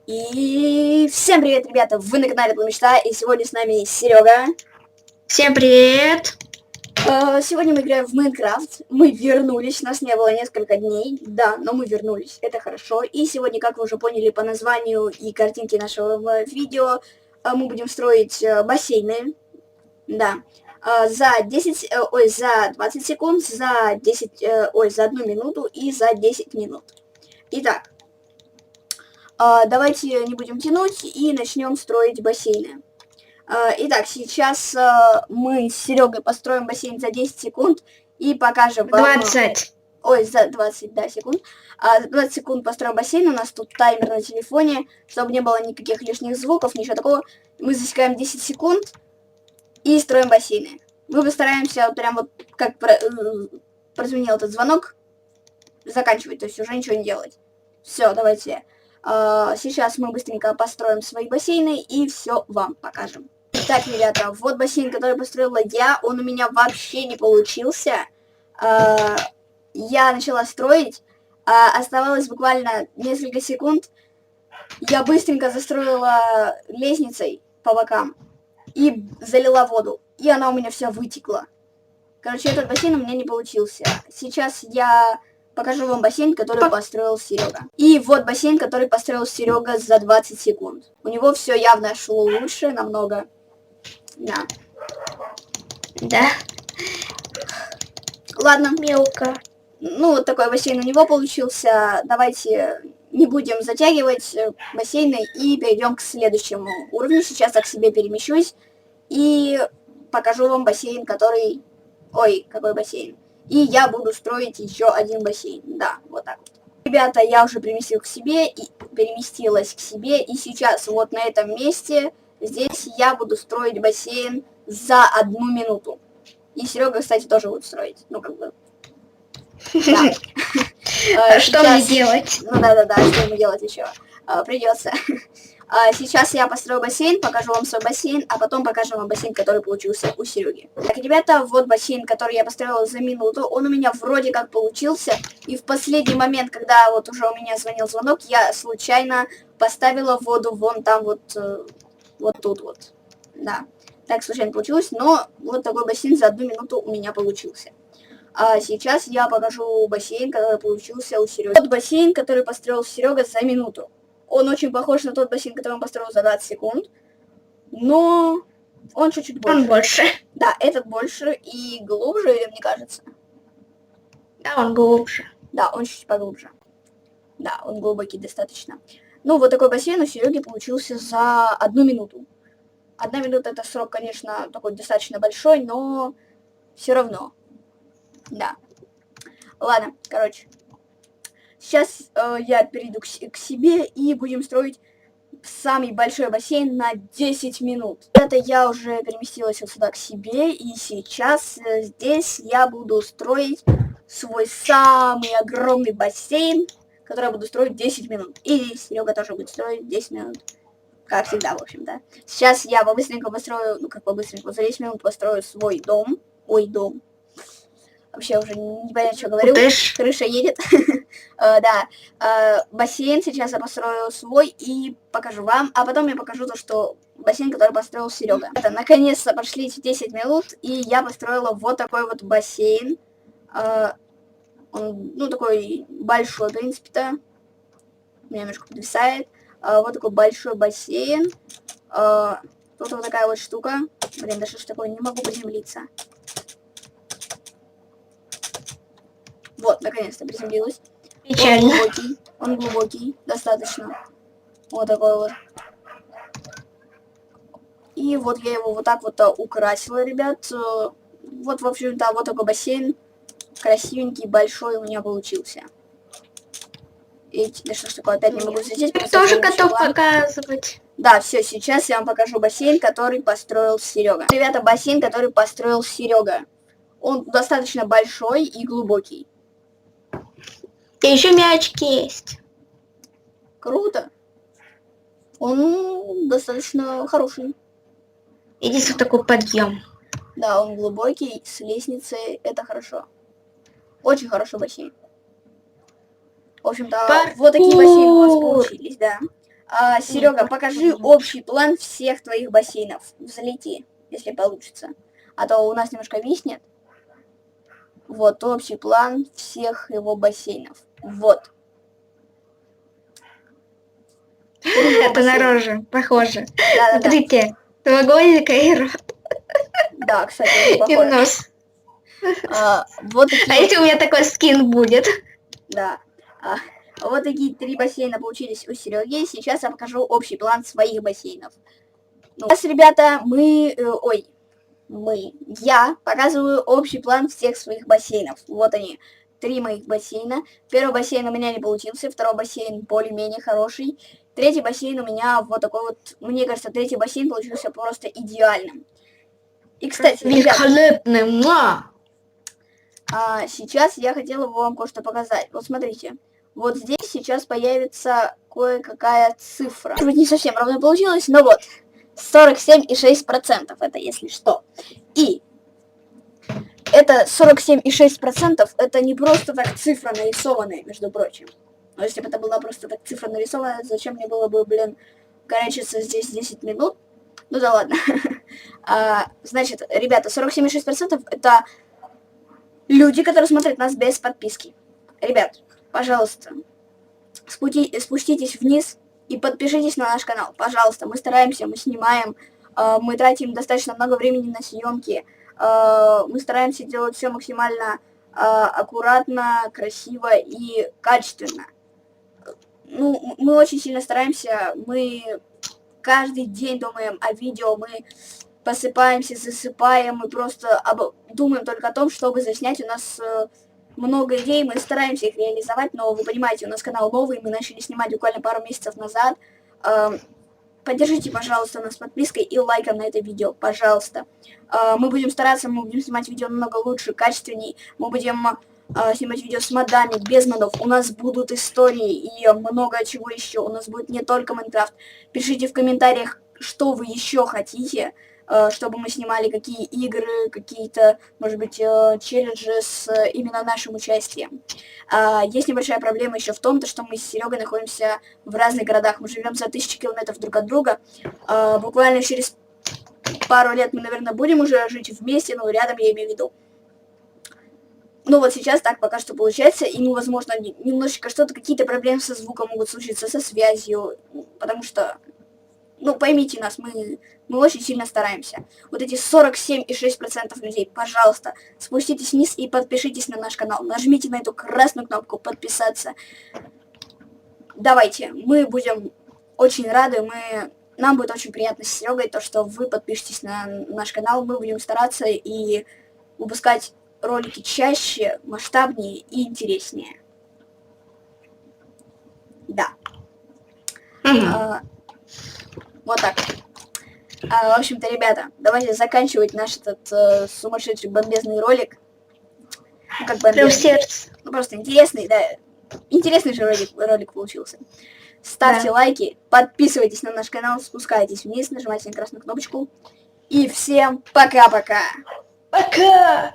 И всем привет, ребята! Вы на канале Мечта, и сегодня с нами Серега. Всем привет! Сегодня мы играем в Майнкрафт. Мы вернулись, нас не было несколько дней, да, но мы вернулись, это хорошо. И сегодня, как вы уже поняли по названию и картинке нашего видео, мы будем строить бассейны, да, за 20 секунд, за 1 минуту и за 10 минут. Итак. Давайте не будем тянуть и начнем строить бассейны. Итак, сейчас мы с Серегой построим бассейн за 10 секунд и покажем вам... 20. За 20, да, секунд. За 20 секунд построим бассейн. У нас тут таймер на телефоне, чтобы не было никаких лишних звуков, ничего такого. Мы засекаем 10 секунд и строим бассейны. Мы постараемся прям вот как прозвенел этот звонок заканчивать, то есть уже ничего не делать. Все, давайте... Сейчас мы быстренько построим свои бассейны и все вам покажем. Так, ребята, вот бассейн, который построила я. Он у меня вообще не получился. Я начала строить. Оставалось буквально несколько секунд. Я быстренько застроила лестницей по бокам и залила воду. И она у меня вся вытекла. Короче, этот бассейн у меня не получился. Сейчас я... покажу вам бассейн, который построил Серега. И вот бассейн, который построил Серега за 20 секунд. У него все явно шло лучше намного. Да. Да. Ладно. Мелко. Ну, вот такой бассейн у него получился. Давайте не будем затягивать бассейны и перейдем к следующему уровню. Сейчас я к себе перемещусь и покажу вам бассейн, который... Ой, какой бассейн. И я буду строить еще один бассейн. Да, вот так вот. Ребята, я уже переместилась к себе. И сейчас вот на этом месте, здесь я буду строить бассейн за 1 минуту. И Серега, кстати, тоже будет строить. Ну, как бы... А что мне делать? Ну да, что ему делать еще? Придется. Сейчас я построю бассейн, покажу вам свой бассейн, а потом покажу вам бассейн, который получился у Сереги. Так, ребята, вот бассейн, который я построила за минуту. Он у меня вроде как получился. И в последний момент, когда вот уже у меня звонил звонок, я случайно поставила воду вон там вот, вот тут вот. Да, так случайно получилось, но вот такой бассейн за 1 минуту у меня получился. А сейчас я покажу бассейн, который получился у Сереги. Вот бассейн, который построил Серега за минуту. Он очень похож на тот бассейн, который он построил за 20 секунд, но он чуть-чуть больше. Он больше. Да, этот больше и глубже, мне кажется. Да, он глубже. Да, он чуть поглубже. Да, он глубокий достаточно. Ну, вот такой бассейн у Сереги получился за 1 минуту. 1 минута это срок, конечно, такой достаточно большой, но все равно. Да. Ладно, короче. Сейчас я перейду к себе и будем строить самый большой бассейн на 10 минут. Это я уже переместилась вот сюда к себе, и сейчас здесь я буду строить свой самый огромный бассейн, который я буду строить 10 минут. И Серега тоже будет строить 10 минут. Как всегда, в общем, да. Сейчас я по-быстренькому построю, ну как по-быстренькому, за 10 минут построю свой дом. Ой, дом. Вообще уже не понятно, что говорю. Крыша едет. Да. Бассейн сейчас я построю свой и покажу вам. А потом я покажу то, что бассейн, который построил Серега. Это наконец-то прошли эти 10 минут. И я построила вот такой вот бассейн. Он, ну, такой большой, в принципе-то. У меня немножко подвисает. Вот такой большой бассейн. Тут вот такая вот штука. Блин, да что ж такое, не могу приземлиться. Вот, наконец-то приземлилась. Печально. Он глубокий, достаточно. Вот такой вот. И вот я его вот так вот украсила, ребят. Вот, в общем-то, вот такой бассейн. Красивенький, большой у меня получился. И, да что ж такое, опять не могу взлететь. Я тоже готов показывать. Да, все, сейчас я вам покажу бассейн, который построил Серега. Ребята, бассейн, который построил Серега. Он достаточно большой и глубокий. И еще мячики есть. Круто. Он достаточно хороший. Единственный такой подъем. Да, он глубокий, с лестницей, это хорошо. Очень хороший бассейн. В общем-то, вот такие бассейны у вас получились, да. Серега, покажи общий план всех твоих бассейнов. Взлети, если получится. А то у нас немножко виснет. Вот общий план всех его бассейнов. Вот. Это на роже, похоже. Да. Смотрите, треугольник и рот. Да, кстати, очень И похоже. нос. Вот такие. А если у меня такой скин будет? Да. Вот такие 3 бассейна получились у Сереги. Сейчас я покажу общий план своих бассейнов. Ну, сейчас, ребята, я показываю общий план всех своих бассейнов. Вот они, 3 моих бассейна. Первый бассейн у меня не получился, второй бассейн более-менее хороший. Третий бассейн у меня вот такой вот, мне кажется, третий бассейн получился просто идеальным. И, кстати, ребята, Великолепный, сейчас я хотела вам кое-что показать. Вот смотрите, вот здесь сейчас появится кое-какая цифра. Может быть, не совсем ровно получилось, но вот, 47,6%, это если что. И это 47,6%, это не просто так цифра нарисованная, между прочим. Но если бы это была просто так цифра нарисованная, зачем мне было бы, горячиться здесь 10 минут? Ну да ладно. Значит, ребята, 47,6% это люди, которые смотрят нас без подписки. Ребят, пожалуйста, спуститесь вниз и подпишитесь на наш канал. Пожалуйста, мы стараемся, мы снимаем, мы тратим достаточно много времени на съемки. Мы стараемся делать все максимально аккуратно, красиво и качественно. Ну, мы очень сильно стараемся, мы каждый день думаем о видео, мы посыпаемся, засыпаем, мы просто думаем только о том, чтобы заснять. У нас много идей, мы стараемся их реализовать, но вы понимаете, у нас канал новый, мы начали снимать буквально пару месяцев назад. Поддержите, пожалуйста, нас подпиской и лайком на это видео, пожалуйста. Мы будем стараться, мы будем снимать видео намного лучше, качественней, мы будем снимать видео с модами, без модов. У нас будут истории и много чего еще. У нас будет не только Майнкрафт. Пишите в комментариях, что вы еще хотите, чтобы мы снимали, какие игры, какие-то, может быть, челленджи с именно нашим участием. Есть небольшая проблема еще в том, что мы с Серегой находимся в разных городах. Мы живем за 1000 километров друг от друга. Буквально через пару лет мы, наверное, будем уже жить вместе, но рядом я имею в виду. Ну вот сейчас так пока что получается, и, ну, возможно, немножечко какие-то проблемы со звуком могут случиться, со связью, потому что, ну, поймите нас, мы очень сильно стараемся. Вот эти 47,6% людей, пожалуйста, спуститесь вниз и подпишитесь на наш канал, нажмите на эту красную кнопку «Подписаться». Давайте, мы будем очень рады, нам будет очень приятно с Серегой, то, что вы подпишетесь на наш канал, мы будем стараться и выпускать ролики чаще, масштабнее и интереснее. Да. Вот так. В общем-то, ребята, давайте заканчивать наш этот сумасшедший бомбезный ролик. Ну, как бомбезный. Ну, просто интересный, да. Интересный же ролик получился. Ставьте лайки, подписывайтесь на наш канал, спускайтесь вниз, нажимайте на красную кнопочку. И всем пока-пока. Пока!